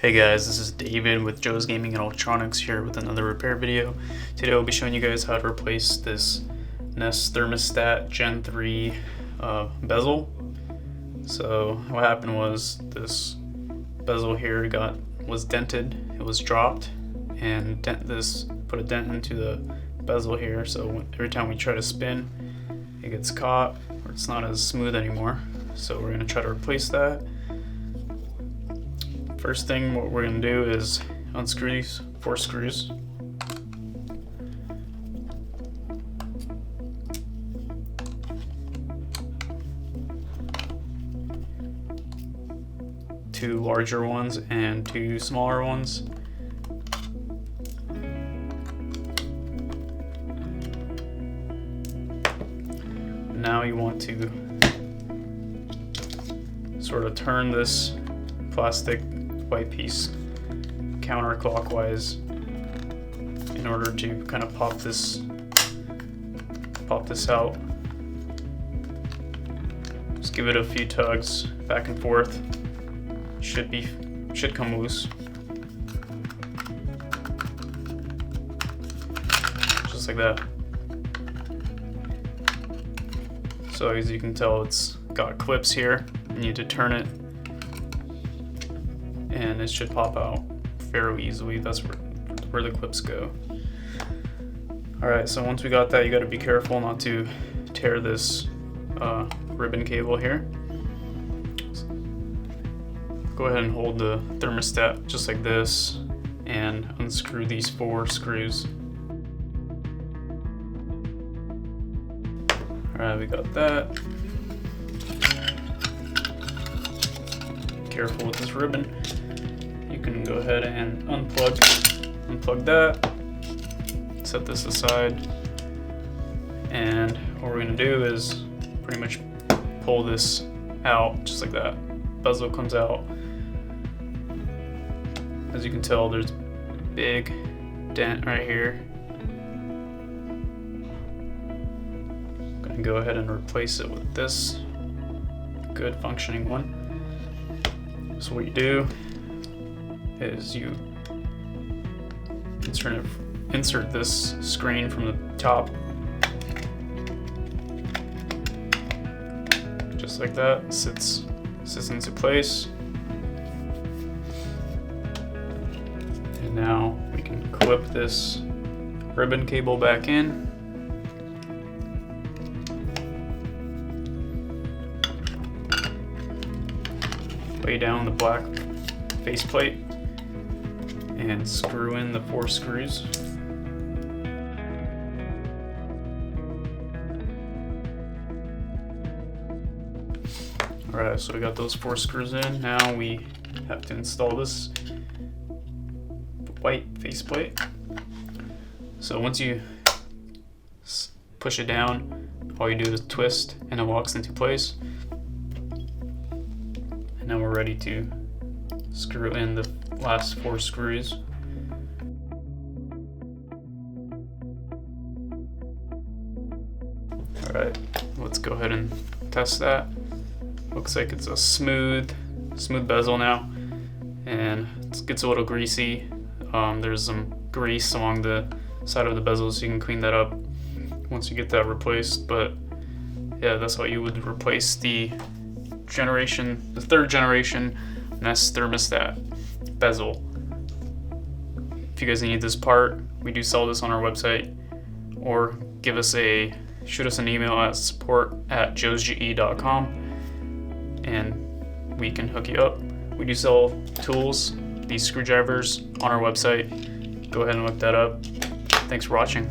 Hey guys, this is David with Joe's Gaming and Electronics here with another repair video. Today I'll be showing you guys how to replace this Nest Thermostat Gen 3 bezel. So what happened was this bezel here was dented, it was dropped, and put a dent into the bezel here, so every time we try to spin it gets caught or it's not as smooth anymore. So we're going to try to replace that. First thing what we're going to do is unscrew these 4 screws. Two larger ones and 2 smaller ones. Now you want to sort of turn this plastic white piece counterclockwise in order to kind of pop this out. Just give it a few tugs back and forth. Should come loose. Just like that. So as you can tell, it's got clips here. You need to turn it and it should pop out fairly easily. That's where the clips go. Alright, so once we got that, you got to be careful not to tear this ribbon cable here. So go ahead and hold the thermostat just like this and unscrew these 4 screws. Alright, we got that. Careful with this ribbon. You can go ahead and unplug that, set this aside, and what we're going to do is pretty much pull this out just like that. Bezel comes out. As you can tell, there's a big dent right here. I'm going to go ahead and replace it with this good functioning one. So what you do is you insert this screen from the top, just like that. Sits into place, and now we can clip this ribbon cable back in. Lay down the black faceplate and screw in the 4 screws. Alright, so we got those 4 screws in. Now we have to install this white faceplate. So once you push it down, all you do is twist and it locks into place. And now we're ready to screw in the last 4 screws. Alright, let's go ahead and test that. Looks like it's a smooth bezel now, and it gets a little greasy. There's some grease along the side of the bezel, so you can clean that up once you get that replaced. But yeah, that's how you would replace the 3rd generation Nest Thermostat bezel. If you guys need this part, we do sell this on our website, or shoot us an email at support@joesge.com and we can hook you up. We do sell tools, these screwdrivers, on our website. Go ahead and look that up. Thanks for watching.